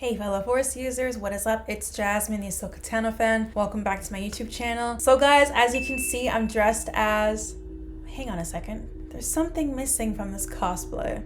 Hey fellow Force users, what is up? It's Jasmine, the AhsokaTanoFan. Welcome back to my YouTube channel. So guys, as you can see, I'm dressed as... Hang on a second. There's something missing from this cosplay.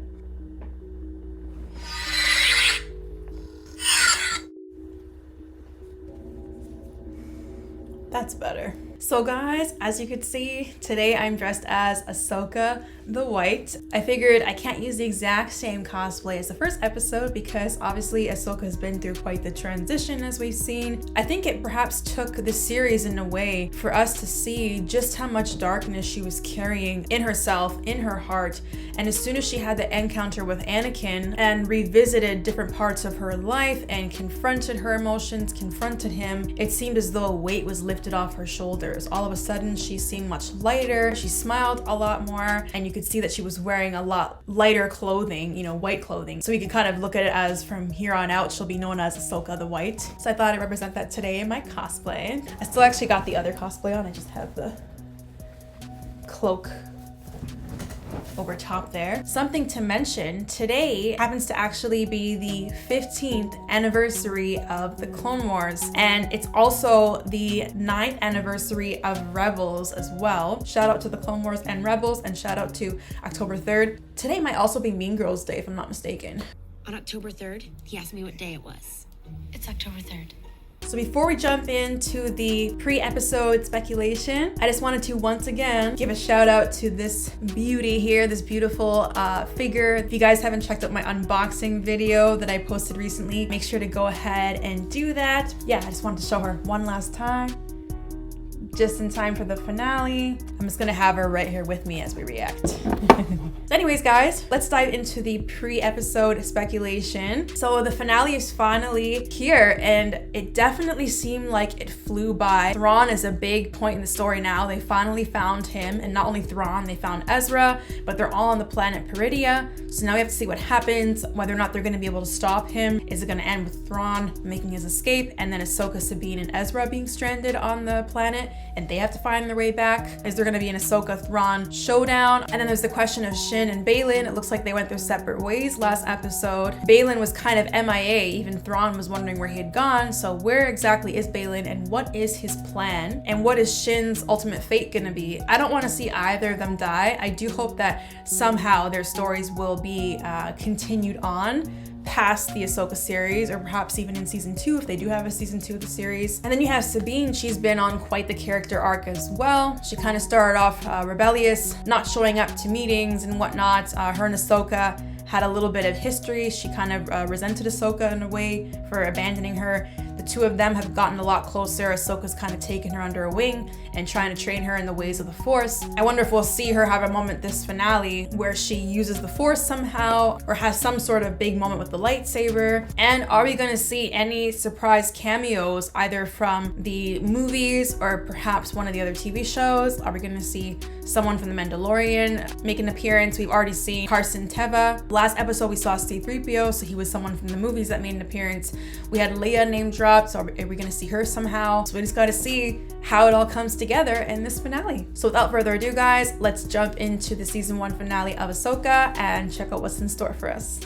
That's better. So guys, as you could see, today I'm dressed as Ahsoka the White. I figured I can't use the exact same cosplay as the first episode because obviously Ahsoka has been through quite the transition as we've seen. I think it perhaps took the series in a way for us to see just how much darkness she was carrying in herself, in her heart. And as soon as she had the encounter with Anakin and revisited different parts of her life and confronted her emotions, confronted him, it seemed as though a weight was lifted off her shoulders. All of a sudden, she seemed much lighter. She smiled a lot more, and you could see that she was wearing a lot lighter clothing, white clothing. So we could kind of look at it as from here on out, she'll be known as Ahsoka the White. So I thought I'd represent that today in my cosplay. I still actually got the other cosplay on. I just have the cloak over top there. Something to mention, today happens to actually be the 15th anniversary of the Clone Wars, and it's also the 9th anniversary of Rebels as well. Shout out to the Clone Wars and Rebels, and shout out to October 3rd. Today might also be Mean Girls Day if I'm not mistaken. On October 3rd, he asked me what day it was. It's October 3rd. So before we jump into the pre-episode speculation, I just wanted to once again give a shout out to this beauty here, this beautiful figure. If you guys haven't checked out my unboxing video that I posted recently, make sure to go ahead and do that. Yeah, I just wanted to show her one last time, just in time for the finale. I'm just gonna have her right here with me as we react. Anyways, guys, let's dive into the pre-episode speculation. So the finale is finally here, and it definitely seemed like it flew by. Thrawn is a big point in the story now. They finally found him, and not only Thrawn, they found Ezra, but they're all on the planet Peridia. So now we have to see what happens, whether or not they're gonna be able to stop him. Is it gonna end with Thrawn making his escape, and then Ahsoka, Sabine, and Ezra being stranded on the planet, and they have to find their way back? Is there gonna be an Ahsoka-Thrawn showdown? And then there's the question of Shin and Baylan. It looks like they went their separate ways last episode. Baylan was kind of MIA, even Thrawn was wondering where he had gone. So where exactly is Baylan, and what is his plan? And what is Shin's ultimate fate gonna be? I don't want to see either of them die. I do hope that somehow their stories will be continued on past the Ahsoka series, or perhaps even in season 2 if they do have a season 2 of the series. And then you have Sabine. She's been on quite the character arc as well. She kind of started off rebellious, not showing up to meetings and whatnot. Her and Ahsoka had a little bit of history. She kind of resented Ahsoka in a way for abandoning her. The two of them have gotten a lot closer. Ahsoka's kind of taken her under her wing and trying to train her in the ways of the Force. I wonder if we'll see her have a moment this finale where she uses the Force somehow, or has some sort of big moment with the lightsaber. And are we going to see any surprise cameos either from the movies or perhaps one of the other TV shows? Are we going to see someone from The Mandalorian make an appearance? We've already seen Carson Teva. Last episode we saw C-3PO, so he was someone from the movies that made an appearance. We had Leia name dropped, so are we going to see her somehow? So we just got to see how it all comes together in this finale. So without further ado, guys, let's jump into the season 1 finale of Ahsoka and check out what's in store for us.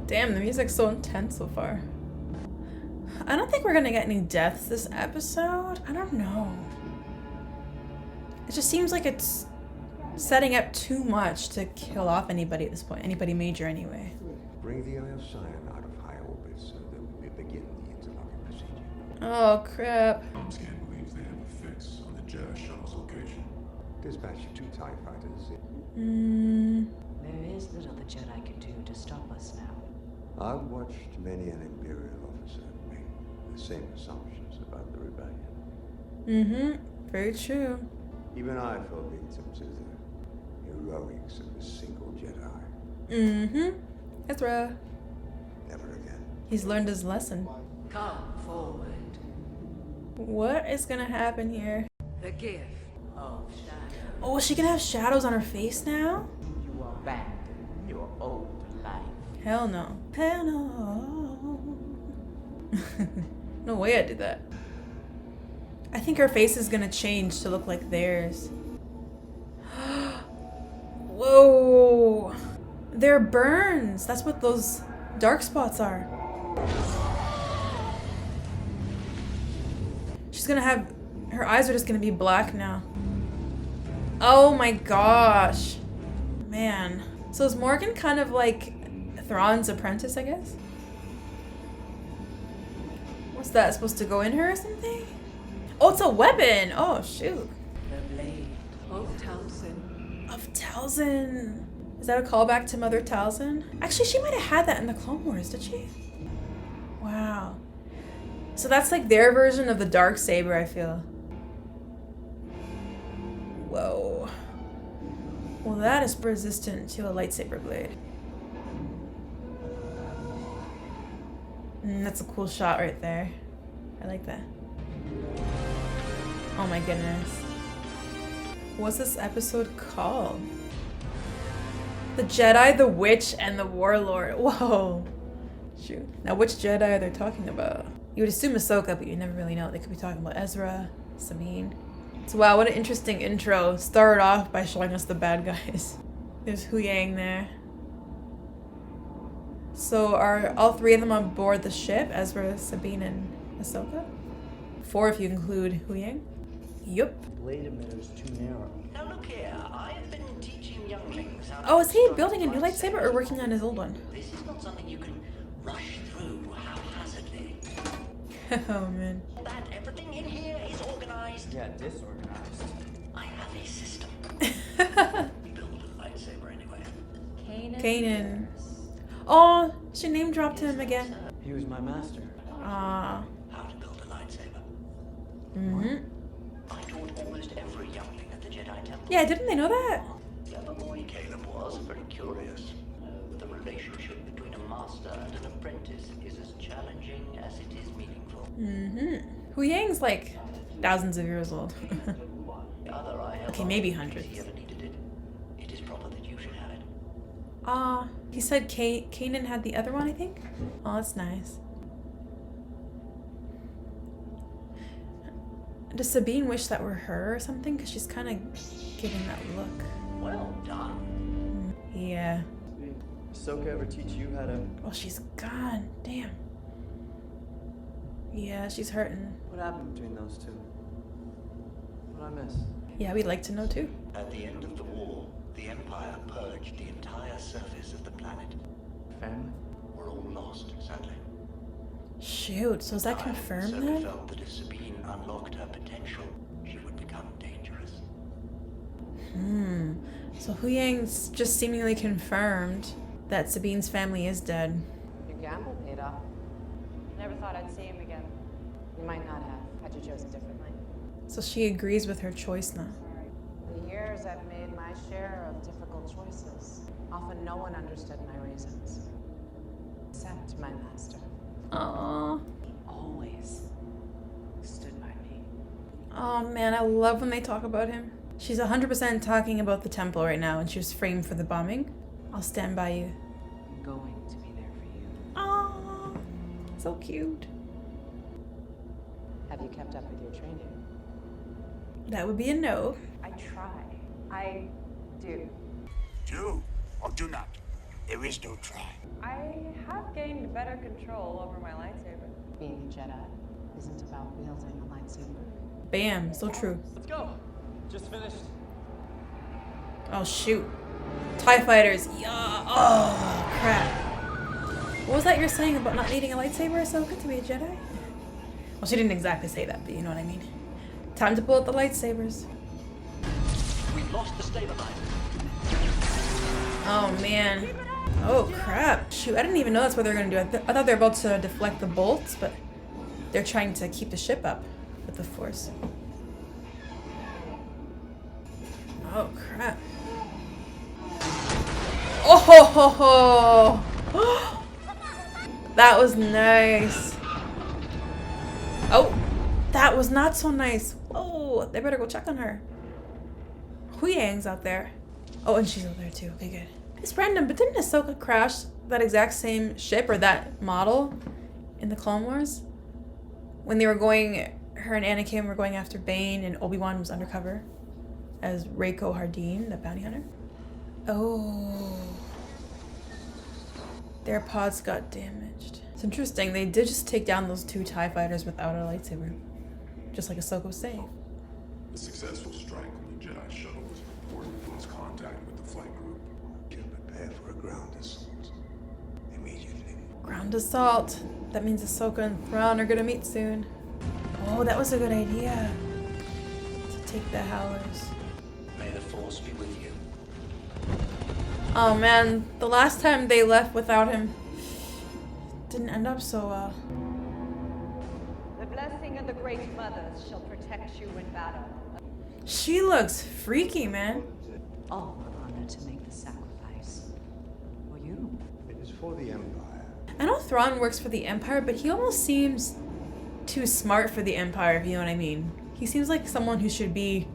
Damn, the music's so intense so far. I don't think we're gonna get any deaths this episode. I don't know. It just seems like it's setting up too much to kill off anybody at this point. Anybody major anyway. Bring the Ion out of high orbit so that we may begin the interlocking procedure. Oh crap. Scan believes they have effects on the Jedi shuttle's location. Dispatch 2 TIE fighters. There is little the Jedi can do to stop us now. I've watched many an Imperial officer make the same assumptions about the rebellion. Very true. Even I fell victim to the heroics of a single Jedi. Ezra. Never again. He's learned his lesson. Come forward. What is gonna happen here? The gift of shadow. Oh, is she gonna have shadows on her face now? You abandon your old life. Hell no. Hell no. No way I did that. I think her face is gonna change to look like theirs. Whoa. They're burns. That's what those dark spots are. She's gonna have... Her eyes are just gonna be black now. Oh my gosh. Man. So is Morgan kind of like Thrawn's apprentice, I guess? What's that? Supposed to go in her or something? Oh, it's a weapon! Oh, shoot. The blade of Talzin. Of Talzin. Is that a callback to Mother Talzin? Actually, she might have had that in the Clone Wars, did she? Wow. So that's like their version of the Darksaber, I feel. Whoa. Well, that is resistant to a lightsaber blade. That's a cool shot right there. I like that. Oh my goodness. What's this episode called? The Jedi, the Witch, and the Warlord. Whoa. Shoot. Now, which Jedi are they talking about? You would assume Ahsoka, but you never really know. They could be talking about Ezra, Sabine. So wow, what an interesting intro. Started off by showing us the bad guys. There's Huyang there. So are all three of them on board the ship? Ezra, Sabine, and Ahsoka? 4 if you include Huyang. Yup. Blade emitter's too narrow. Now look here, I've been teaching younglings how to Oh, is he construct building a new lightsaber or working on his old one? This is not something you can rush through haphazardly. Oh man. That everything in here is organized. Yeah, disorganized. I have a system. Build a lightsaber anyway. Kanan. Oh, she name dropped him again. He was my master. Ah. How to build a lightsaber. Mm-hmm. I taught almost every youngling at the Jedi Temple. Yeah, didn't they know that? Clever boy Caleb was, very curious. The relationship between a master and an apprentice is as challenging as it is meaningful. Mm-hmm. Huyang's like thousands of years old. The other I have Okay, maybe if hundreds. he ever needed it. It is proper that you should have it. He said Kanan had the other one, I think? Oh, that's nice. Does Sabine wish that were her or something? Because she's kind of giving that look. Well done. Yeah. Did Ahsoka ever teach you how to... Well, she's gone. Damn. Yeah, she's hurting. What happened between those two? What did I miss? Yeah, we'd like to know too. At the end of the war, the Empire purged the entire surface of the planet. Family? We're all lost, sadly. Shoot, so is that confirmed Ahsoka then? felt that if Sabine unlocked her potential, she would become dangerous. So Huyang's just seemingly confirmed that Sabine's family is dead. Your gamble paid off. Never thought I'd see him again. You might not have, had you chosen differently. So she agrees with her choice now. For years, I've made my share of difficult choices. Often no one understood my reasons. Except my master. Aww. He always stood by me. Oh man, I love when they talk about him. She's 100% talking about the temple right now and she was framed for the bombing. I'll stand by you. I'm going to be there for you. Aww. So cute. Have you kept up with your training? That would be a no. I try. I do. Do or do not. There is no try. I have gained better control over my lightsaber. Being a Jedi isn't about wielding a lightsaber. Bam, so true. Let's go. Just finished. Oh shoot. TIE fighters, yeah. Oh crap. What was that you're saying about not needing a lightsaber, Ahsoka, to be a Jedi? Well, she didn't exactly say that, but you know what I mean. Time to pull out the lightsabers. We lost the stabilizer. Oh man. Oh crap. Shoot, I didn't even know that's what they're gonna do. I thought they were about to deflect the bolts, but they're trying to keep the ship up with the Force. Oh crap. Oh ho ho ho! That was nice. Oh, that was not so nice. Oh, they better go check on her. Huyang's out there. Oh, and she's over there too. Okay, good. It's random, but didn't Ahsoka crash that exact same ship or that model in the Clone Wars? When they were going, her and Anakin were going after Bane and Obi-Wan was undercover as Reiko Hardeen, the bounty hunter. Oh. Their pods got damaged. It's interesting. They did just take down those 2 TIE fighters without a lightsaber. Just like Ahsoka was saying. A successful strike on the Jedi shuttle was reported in its contact with the flight group. Can prepare for a ground assault immediately. Ground assault. That means Ahsoka and Thrawn are gonna meet soon. Oh, that was a good idea. To take the Howlers. May the Force be with you. Oh man, the last time they left without him didn't end up so well. The blessing of the Great Mothers shall protect you in battle. She looks freaky, man. All were honored to make the sacrifice. For you. It is for the Empire. I know Thrawn works for the Empire, but he almost seems too smart for the Empire, if you know what I mean. He seems like someone who should be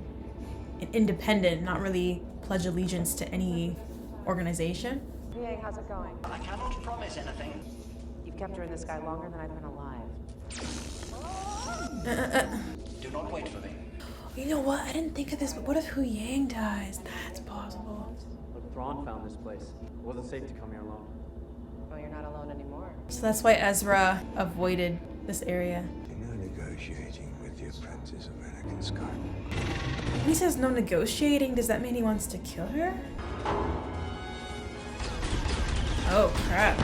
an independent, not really pledge allegiance to any organization. Huyang, how's it going? I cannot promise anything. You've kept her in the sky longer than I've been alive. Do not wait for me. You know what? I didn't think of this, but what if Huyang dies? That's possible. Look, Thrawn found this place. It wasn't safe to come here alone. Well, you're not alone anymore. So that's why Ezra avoided this area. You're now negotiating with the apprentice of Anakin Skywalker. When he says no negotiating, does that mean he wants to kill her? Oh, crap.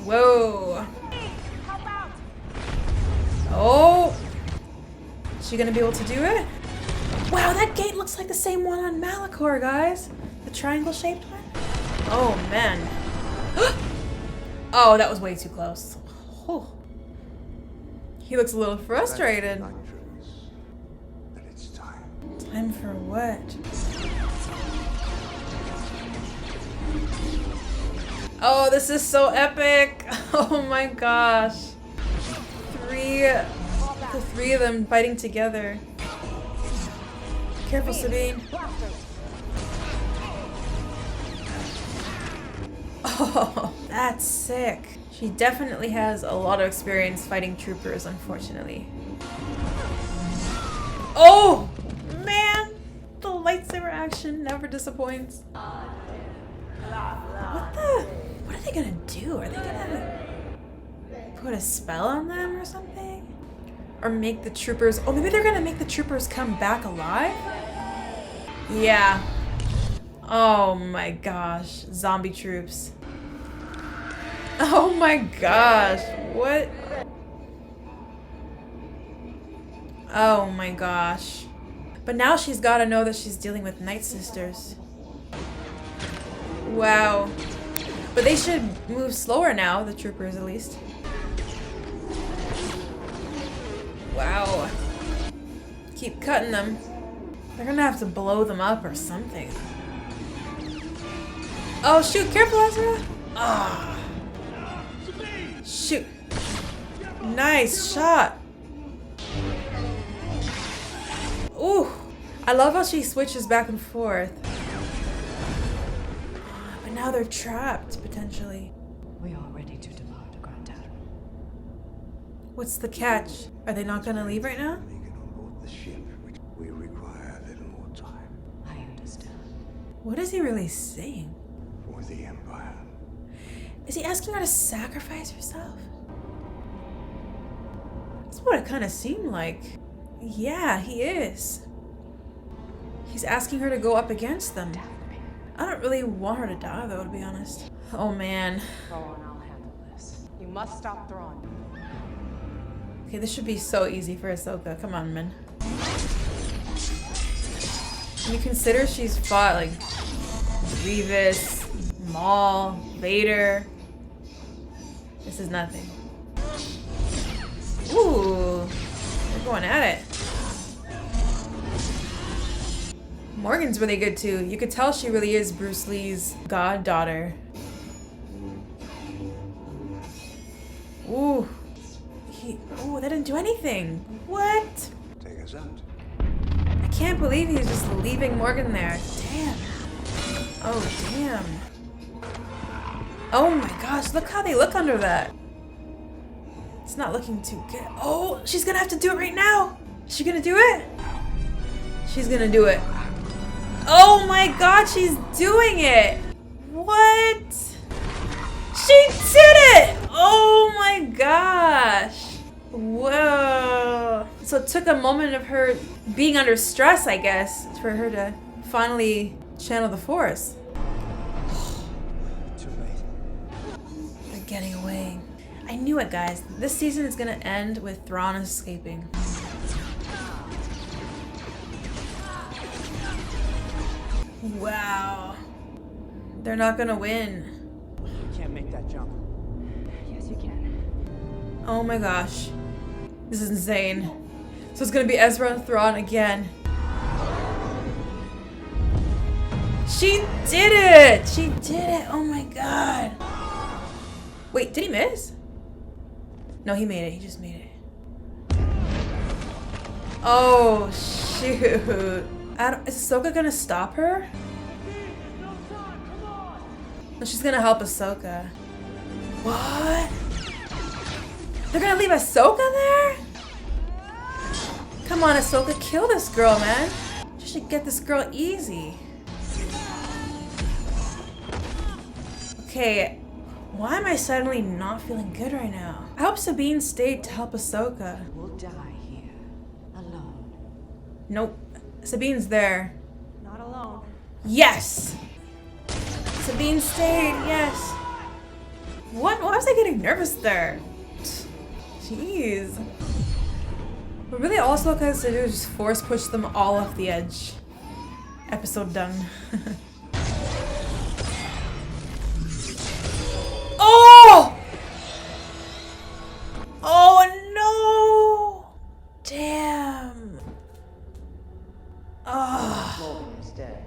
Whoa. Oh! Is she gonna be able to do it? Wow, that gate looks like the same one on Malachor, guys. The triangle-shaped one. Oh, man. Oh, that was way too close. Oh. He looks a little frustrated. But it's time. Time for what? Oh, this is so epic. Oh my gosh. The three of them fighting together. Careful, Sabine. Oh, that's sick. She definitely has a lot of experience fighting troopers, unfortunately. Oh, man. The lightsaber action never disappoints. What are they gonna do? Are they gonna put a spell on them or something? Or make the troopers... Oh, maybe they're gonna make the troopers come back alive? Yeah. Oh my gosh. Zombie troops. Oh my gosh. What? Oh my gosh. But now she's gotta know that she's dealing with Night Sisters. Wow. But they should move slower now, the troopers at least. Wow. Keep cutting them. They're gonna have to blow them up or something. Oh shoot, careful, Ezra! Ah. Shoot. Nice shot. Ooh. I love how she switches back and forth. But now they're trapped, potentially. We are ready to depart, Grand Admiral. What's the catch? Are they not gonna leave right now? Make it on board the ship, which we require a little more time. I understand. What is he really saying? For the Empire. Is he asking her to sacrifice herself? That's what it kind of seemed like. Yeah, he is. He's asking her to go up against them. I don't really want her to die, though, to be honest. Oh, man. Go on, I'll handle this. You must stop Thrawn. Okay, this should be so easy for Ahsoka. Come on, man. When you consider she's fought, like, Grievous, Maul, Vader. This is nothing. Ooh. They're going at it. Morgan's really good too. You could tell she really is Bruce Lee's goddaughter. Ooh. Ooh, that didn't do anything. What? Take us out. I can't believe he's just leaving Morgan there. Damn. Oh, damn. Oh my gosh, look how they look under that. It's not looking too good. Oh, she's gonna have to do it right now. Is she gonna do it? She's gonna do it. Oh my god, she's doing it. What? She did it! Oh my gosh. Whoa. So it took a moment of her being under stress, I guess, for her to finally channel the Force. Too late. They're getting away. I knew it, guys. This season is gonna end with Thrawn escaping. Wow. They're not gonna win. You can't make that jump. Yes, you can. Oh my gosh. This is insane. So it's gonna be Ezra and Thrawn again. She did it! She did it! Oh my god. Wait, did he miss? No, he made it. He just made it. Oh, shoot. Is Ahsoka gonna stop her? No, she's gonna help Ahsoka. What? They're gonna leave Ahsoka there? Come on, Ahsoka, kill this girl, man. You should get this girl easy. Okay, why am I suddenly not feeling good right now? I hope Sabine stayed to help Ahsoka. We'll die here, alone. Nope, Sabine's there. Not alone. Yes! Sabine stayed, yes. What? Why was I getting nervous there? Jeez. But really all Ahsoka has to do is just force push them all off the edge. Episode done. Oh! Oh no! Damn. Oh. Morgan is dead.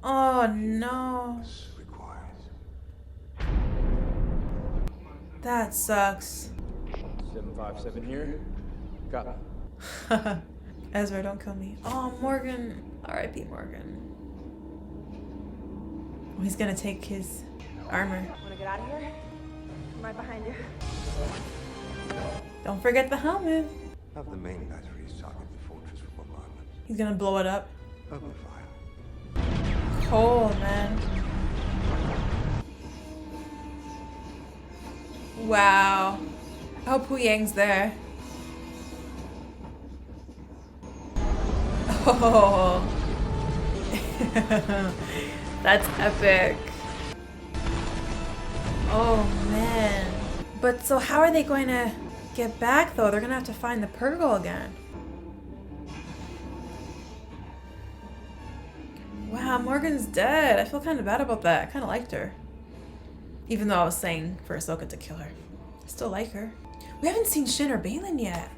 Oh no. Required. That sucks. 757 here. Got me. Ezra, don't kill me. Oh, Morgan. R.I.P. Morgan. Oh, he's gonna take his armor. Wanna get out of here? I'm right behind you. Don't forget the helmet. Have the main batteries target the fortress for bombardment. He's gonna blow it up. Open fire. Cold, man. Wow. I hope Huyang's there. Oh. That's epic. Oh man. But so how are they going to get back though? They're gonna have to find the Purgle again. Wow, Morgan's dead. I feel kind of bad about that. I kind of liked her. Even though I was saying for Ahsoka to kill her. I still like her. We haven't seen Shin or Baylan yet.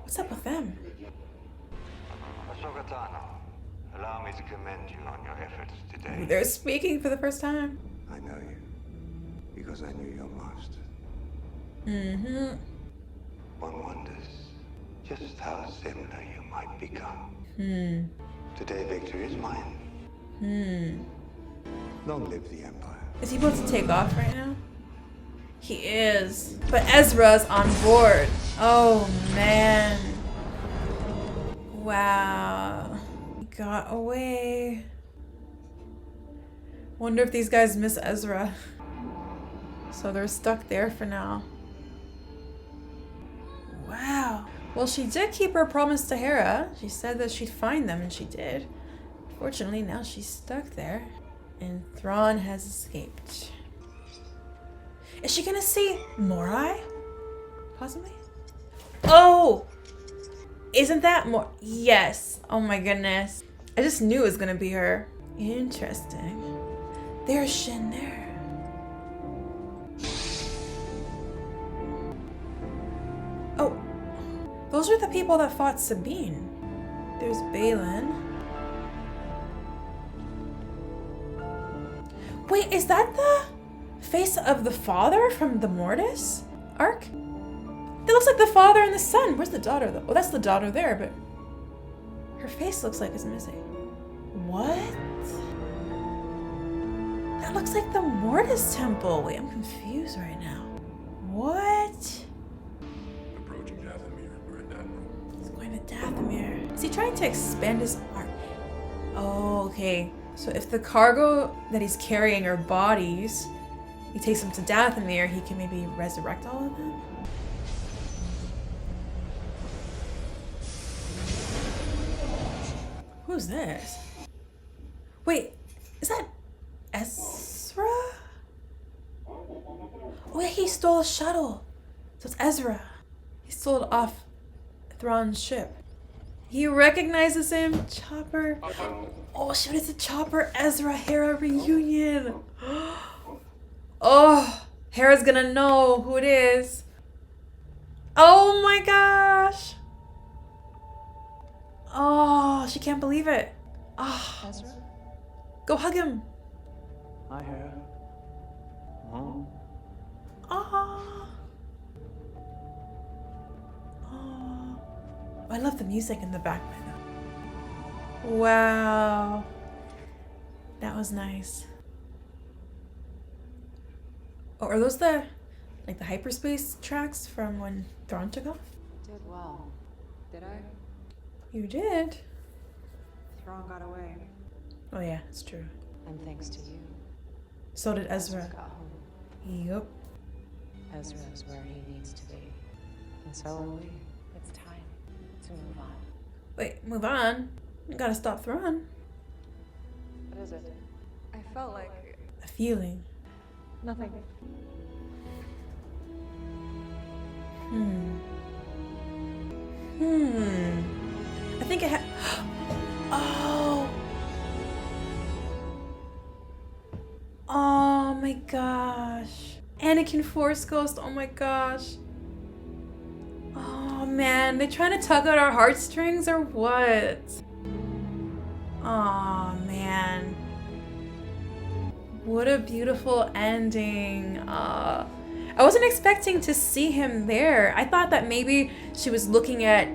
What's up with them? AhsokaTano, allow me to commend you on your efforts today. They're speaking for the first time. I know you, because I knew your master. Mm-hmm. One wonders just how similar you might become. Today victory is mine. Long live the Empire. Is he about to take off right now? He is. But Ezra's on board. Oh, man. Wow. He got away. Wonder if these guys miss Ezra. So they're stuck there for now. Wow. Well, she did keep her promise to Hera. She said that she'd find them, and she did. Fortunately, now she's stuck there. And Thrawn has escaped. Is she gonna see Morai? Possibly? Oh! Isn't that more? Yes. Oh my goodness. I just knew it was gonna be her. Interesting. There's Shin there. Oh. Those are the people that fought Sabine. There's Baylan. Wait, is that the face of the father from the Mortis arc? That looks like the father and the son. Where's the daughter though? Oh, that's the daughter there, but her face looks like it's missing. What? That looks like the Mortis temple. Wait, I'm confused right now. What? Approaching Dathomir. We're in that room. He's going to Dathomir. Is he trying to expand his arm? Oh, okay. So if the cargo that he's carrying are bodies, he takes them to Dathomir, he can maybe resurrect all of them? Who's this? Wait, is that Ezra? Oh yeah, he stole a shuttle. So it's Ezra. He stole it off Thrawn's ship. He recognizes him. Chopper. Oh shoot, it's a Chopper Ezra Hera reunion. Oh, Hera's gonna know who it is. Oh my gosh. Oh, she can't believe it. Oh. Ezra? Go hug him. Hi, Hera. Home? Oh. Oh. I love the music in the background. Wow. That was nice. Oh, are those the hyperspace tracks from when Thrawn took off? Did well. Did I? You did. Thrawn got away. Oh yeah, it's true. And thanks to you. So did Ezra. Got home. Yep. Ezra is where he needs to be. And so are we. It's time to move on. Wait, move on? You gotta stop Thrawn. What is it? I felt like A feeling. nothing. I think I Oh. Oh my gosh. Anakin Force Ghost, oh my gosh. Oh man, they trying to tug at our heartstrings or what? Oh man. What a beautiful ending. I wasn't expecting to see him there. I thought that maybe she was looking at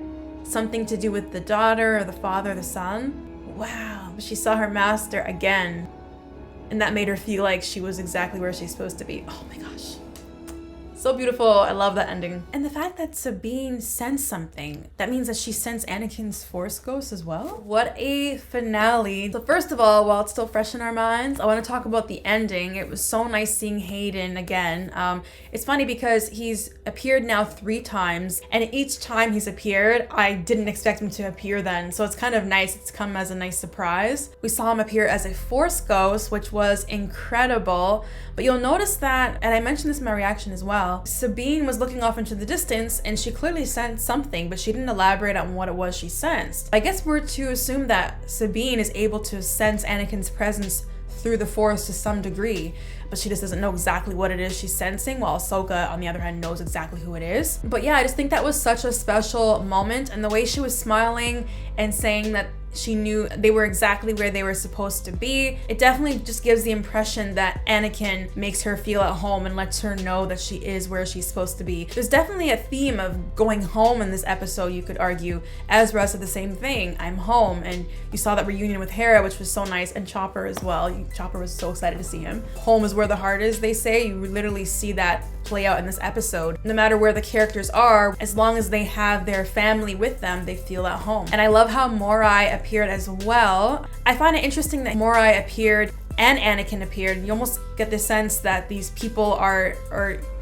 something to do with the daughter or the father or the son. Wow, but she saw her master again. And that made her feel like she was exactly where she's supposed to be. Oh my gosh. So beautiful. I love that ending. And the fact that Sabine sensed something, that means that she sensed Anakin's Force Ghost as well. What a finale. So first of all, while it's still fresh in our minds, I want to talk about the ending. It was so nice seeing Hayden again. It's funny because he's appeared now 3 times, and each time he's appeared, I didn't expect him to appear then. So it's kind of nice. It's come as a nice surprise. We saw him appear as a Force Ghost, which was incredible. But you'll notice that, and I mentioned this in my reaction as well, Sabine was looking off into the distance and she clearly sensed something, but she didn't elaborate on what it was she sensed. I guess we're to assume that Sabine is able to sense Anakin's presence through the Force to some degree, but she just doesn't know exactly what it is she's sensing, while Ahsoka, on the other hand, knows exactly who it is. But yeah, I just think that was such a special moment, and the way she was smiling and saying that she knew they were exactly where they were supposed to be. It definitely just gives the impression that Anakin makes her feel at home and lets her know that she is where she's supposed to be. There's definitely a theme of going home in this episode, you could argue. Ezra said the same thing, I'm home, and you saw that reunion with Hera, which was so nice, and Chopper as well. Chopper was so excited to see him. Home is where the heart is, they say. You literally see that play out in this episode. No matter where the characters are, as long as they have their family with them, they feel at home. And I love how Morai appeared as well. I find it interesting that Morai appeared and Anakin appeared. You almost get the sense that these people are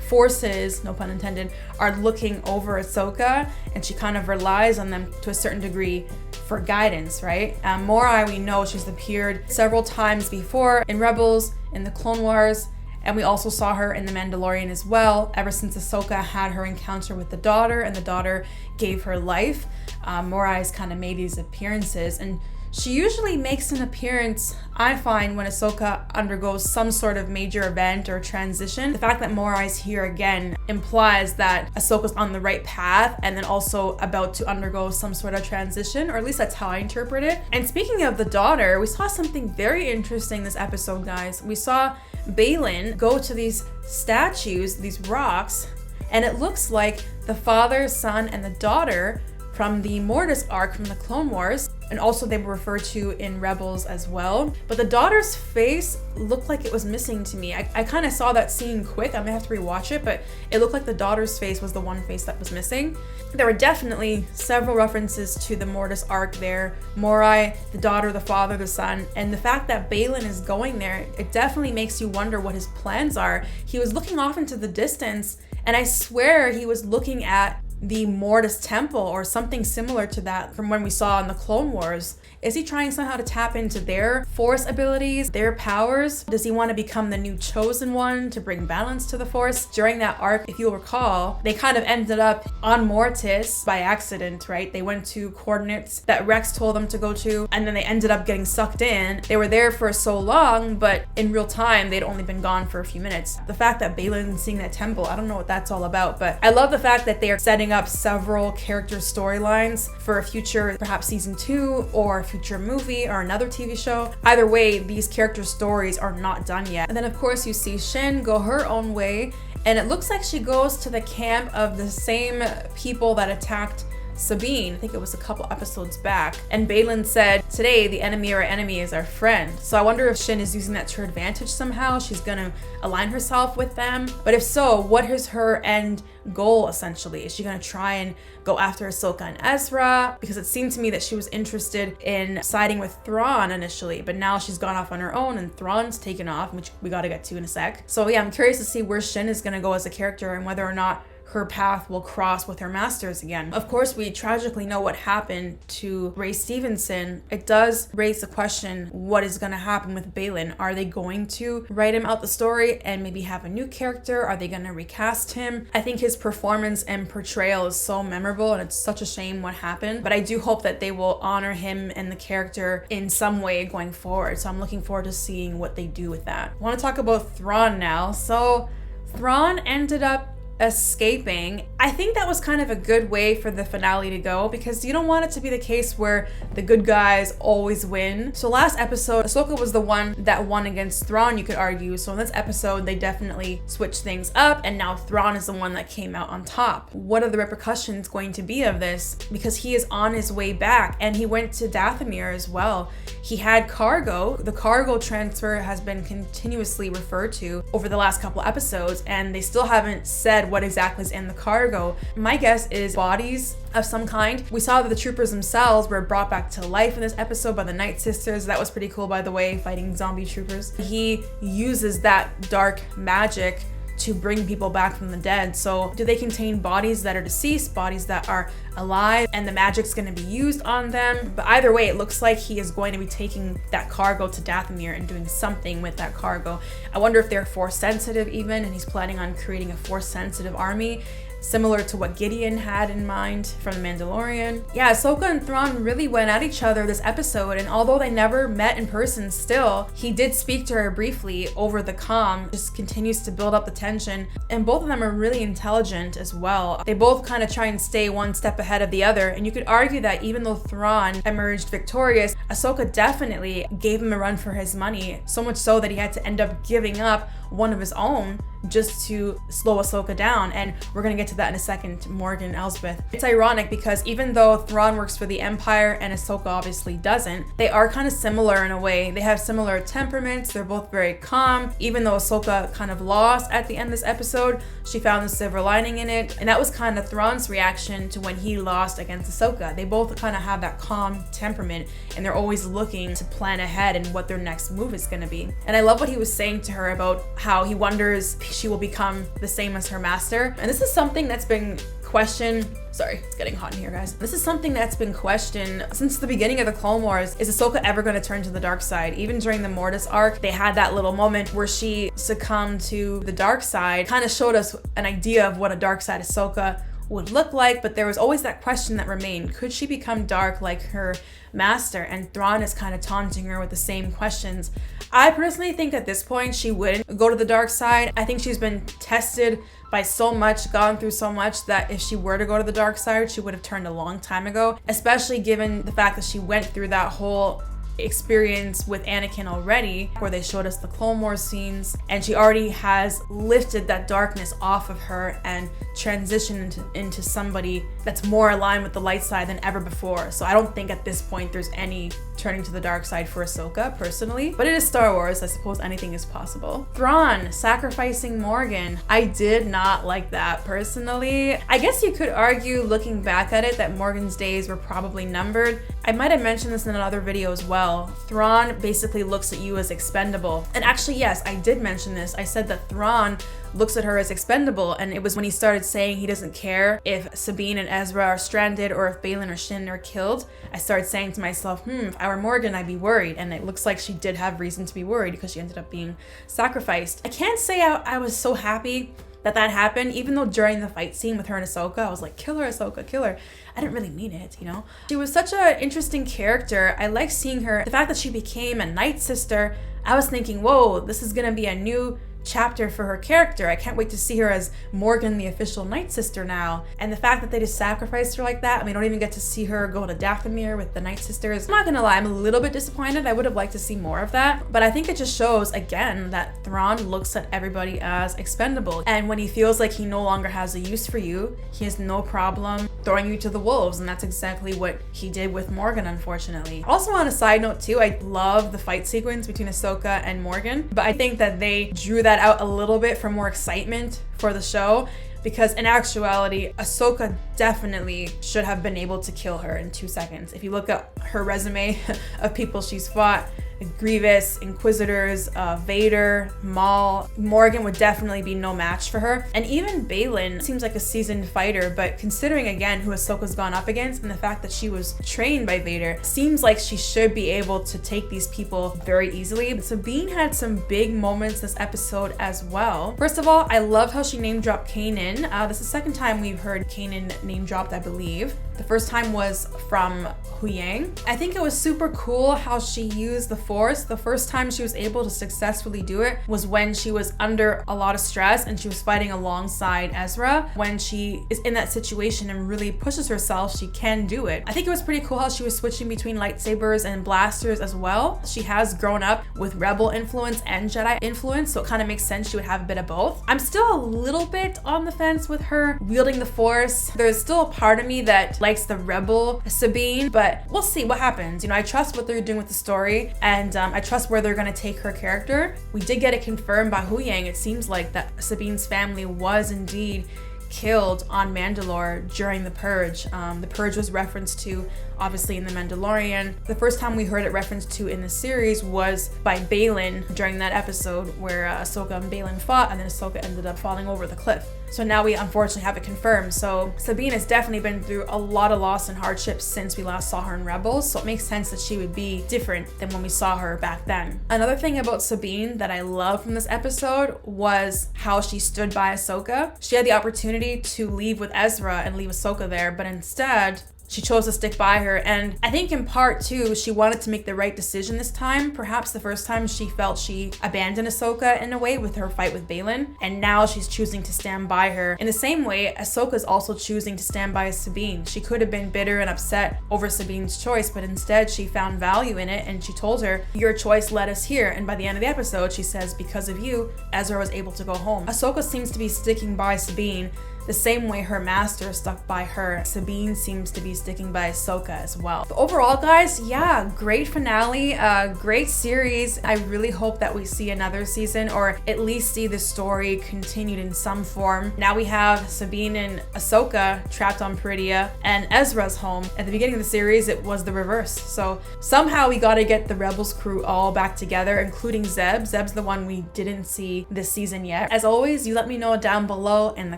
forces, no pun intended, are looking over Ahsoka, and she kind of relies on them to a certain degree for guidance, right? Morai, we know she's appeared several times before in Rebels, in the Clone Wars, and we also saw her in The Mandalorian as well, ever since Ahsoka had her encounter with the daughter and the daughter gave her life. Morai's kind of made these appearances, and she usually makes an appearance, I find, when Ahsoka undergoes some sort of major event or transition. The fact that Morai's here again implies that Ahsoka's on the right path and then also about to undergo some sort of transition, or at least that's how I interpret it. And speaking of the daughter, we saw something very interesting this episode, guys. We saw Baylan go to these statues, these rocks, and it looks like the father, son, and the daughter from the Mortis arc from the Clone Wars. and also they were referred to in Rebels as well. But the daughter's face looked like it was missing to me. I kind of saw that scene quick. I may have to rewatch it, but it looked like the daughter's face was the one face that was missing. There were definitely several references to the Mortis arc there. Morai, the daughter, the father, the son, and the fact that Baylan is going there, it definitely makes you wonder what his plans are. He was looking off into the distance, and I swear he was looking at the Mortis temple or something similar to that from when we saw in the Clone Wars. Is he trying somehow to tap into their Force abilities, their powers? Does he want to become the new chosen one to bring balance to the Force? During that arc, if you'll recall, they kind of ended up on Mortis by accident, right? They went to coordinates that Rex told them to go to, and then they ended up getting sucked in. They were there for so long, but in real time, they'd only been gone for a few minutes. The fact that Baylan's seeing that temple, I don't know what that's all about, but I love the fact that they are setting up several character storylines for a future, perhaps season 2 or future movie or another TV show. Either way, these character stories are not done yet. And then of course you see Shin go her own way, and it looks like she goes to the camp of the same people that attacked Sabine. I think it was a couple episodes back. And Baylan said, today the enemy of our enemy is our friend. So I wonder if Shin is using that to her advantage somehow. She's gonna align herself with them. But if so, what is her end goal essentially? Is she gonna try and go after Ahsoka and Ezra? Because it seemed to me that she was interested in siding with Thrawn initially, but now she's gone off on her own and Thrawn's taken off, which we gotta get to in a sec. So yeah, I'm curious to see where Shin is gonna go as a character and whether or not her path will cross with her masters again. Of course, we tragically know what happened to Ray Stevenson. It does raise the question, what is going to happen with Baylan? Are they going to write him out the story and maybe have a new character? Are they going to recast him? I think his performance and portrayal is so memorable, and it's such a shame what happened. But I do hope that they will honor him and the character in some way going forward. So I'm looking forward to seeing what they do with that. I want to talk about Thrawn now. So Thrawn ended up escaping. I think that was kind of a good way for the finale to go, because you don't want it to be the case where the good guys always win. So last episode, Ahsoka was the one that won against Thrawn, you could argue. So in this episode, they definitely switched things up, and now Thrawn is the one that came out on top. What are the repercussions going to be of this? Because he is on his way back, and he went to Dathomir as well. He had cargo. The cargo transfer has been continuously referred to over the last couple episodes, and they still haven't said what exactly is in the cargo. My guess is bodies of some kind. We saw that the troopers themselves were brought back to life in this episode by the Night Sisters. That was pretty cool, by the way, fighting zombie troopers. He uses that dark magic to bring people back from the dead. So do they contain bodies that are deceased, bodies that are alive, and the magic's going to be used on them? But either way, it looks like he is going to be taking that cargo to Dathomir and doing something with that cargo. I wonder if they're Force sensitive even, and he's planning on creating a Force sensitive army, similar to what Gideon had in mind from The Mandalorian. Yeah, Ahsoka and Thrawn really went at each other this episode, and although they never met in person still, he did speak to her briefly over the comm. Just continues to build up the tension, and both of them are really intelligent as well. They both kind of try and stay one step ahead of the other, and you could argue that even though Thrawn emerged victorious, Ahsoka definitely gave him a run for his money, so much so that he had to end up giving up one of his own just to slow Ahsoka down. And we're gonna get to that in a second, Morgan and Elsbeth. It's ironic because even though Thrawn works for the Empire and Ahsoka obviously doesn't, they are kind of similar in a way. They have similar temperaments. They're both very calm. Even though Ahsoka kind of lost at the end of this episode, she found the silver lining in it. And that was kind of Thrawn's reaction to when he lost against Ahsoka. They both kind of have that calm temperament, and they're always looking to plan ahead and what their next move is gonna be. And I love what he was saying to her about how he wonders if she will become the same as her master. And this is something that's been questioned. Sorry, it's getting hot in here, guys. This is something that's been questioned since the beginning of the Clone Wars. Is Ahsoka ever going to turn to the dark side? Even during the Mortis arc, they had that little moment where she succumbed to the dark side. Kind of showed us an idea of what a dark side Ahsoka would look like, but there was always that question that remained. Could she become dark like her master? And Thrawn is kind of taunting her with the same questions. I personally think at this point she wouldn't go to the dark side. I think she's been tested by so much, gone through so much, that if she were to go to the dark side, she would have turned a long time ago, especially given the fact that she went through that whole experience with Anakin already, where they showed us the Clone Wars scenes, and she already has lifted that darkness off of her and transitioned into somebody that's more aligned with the light side than ever before. So I don't think at this point there's any turning to the dark side for Ahsoka personally, but it is Star Wars. I suppose anything is possible. Thrawn sacrificing Morgan. I did not like that personally. I guess you could argue, looking back at it, that Morgan's days were probably numbered. I might have mentioned this in another video as well. Thrawn basically looks at you as expendable. And actually, yes, I did mention this. I said that Thrawn looks at her as expendable, and it was when he started saying he doesn't care if Sabine and Ezra are stranded or if Baylan or Shin are killed. I started saying to myself, if I were Morgan, I'd be worried. And it looks like she did have reason to be worried because she ended up being sacrificed. I can't say I was so happy that happened, even though during the fight scene with her and Ahsoka, I was like, kill her, Ahsoka, kill her. I didn't really mean it, you know? She was such an interesting character. I like seeing her. The fact that she became a Night Sister, I was thinking, whoa, this is gonna be a new chapter for her character. I can't wait to see her as Morgan, the official Night Sister now. And the fact that they just sacrificed her like that, and we don't even get to see her go to Dathomir with the Night Sisters. I'm not gonna lie, I'm a little bit disappointed. I would have liked to see more of that, but I think it just shows again that Thrawn looks at everybody as expendable, and when he feels like he no longer has a use for you, he has no problem throwing you to the wolves, and that's exactly what he did with Morgan, unfortunately. Also, on a side note too, I love the fight sequence between Ahsoka and Morgan, but I think that they drew that out a little bit for more excitement for the show, because in actuality, Ahsoka definitely should have been able to kill her in 2 seconds. If you look at her resume of people she's fought, Grievous, Inquisitors, Vader, Maul, Morgan would definitely be no match for her. And even Baylan seems like a seasoned fighter, but considering again who Ahsoka's gone up against and the fact that she was trained by Vader, seems like she should be able to take these people very easily. But Sabine had some big moments this episode as well. First of all, I love how she name dropped Kanan. This is the second time we've heard Kanan name dropped, I believe. The first time was from Huyang. I think it was super cool how she used the Force. The first time she was able to successfully do it was when she was under a lot of stress and she was fighting alongside Ezra. When she is in that situation and really pushes herself, she can do it. I think it was pretty cool how she was switching between lightsabers and blasters as well. She has grown up with Rebel influence and Jedi influence, so it kind of makes sense she would have a bit of both. I'm still a little bit on the fence with her wielding the Force. There's still a part of me that likes the Rebel Sabine, but we'll see what happens. You know, I trust what they're doing with the story, and I trust where they're going to take her character. We did get it confirmed by Huyang. It seems like that Sabine's family was indeed killed on Mandalore during the Purge. The Purge was referenced to obviously in The Mandalorian. The first time we heard it referenced to in the series was by Baylan during that episode where Ahsoka and Baylan fought, and then Ahsoka ended up falling over the cliff. So now we unfortunately have it confirmed. So Sabine has definitely been through a lot of loss and hardships since we last saw her in Rebels, so it makes sense that she would be different than when we saw her back then. Another thing about Sabine that I love from this episode was how she stood by Ahsoka. She had the opportunity to leave with Ezra and leave Ahsoka there, but instead she chose to stick by her, and I think in part too, she wanted to make the right decision this time. Perhaps the first time she felt she abandoned Ahsoka in a way with her fight with Baylan, and now she's choosing to stand by her. In the same way, Ahsoka's also choosing to stand by Sabine. She could have been bitter and upset over Sabine's choice, but instead she found value in it, and she told her, your choice led us here. And by the end of the episode, she says, because of you, Ezra was able to go home. Ahsoka seems to be sticking by Sabine the same way her master stuck by her. Sabine seems to be sticking by Ahsoka as well. But overall, guys, yeah, great finale, great series. I really hope that we see another season, or at least see the story continued in some form. Now we have Sabine and Ahsoka trapped on Peridea, and Ezra's home. At the beginning of the series, it was the reverse. So somehow we gotta get the Rebels crew all back together, including Zeb. Zeb's the one we didn't see this season yet. As always, you let me know down below in the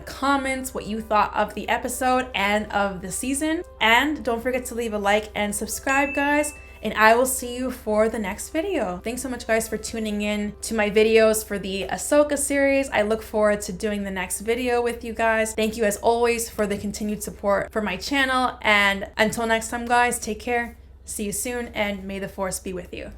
comments what you thought of the episode and of the season. And don't forget to leave a like and subscribe, guys. And I will see you for the next video. Thanks so much, guys, for tuning in to my videos for the Ahsoka series. I look forward to doing the next video with you guys. Thank you, as always, for the continued support for my channel. And until next time, guys, take care. See you soon, and may the Force be with you.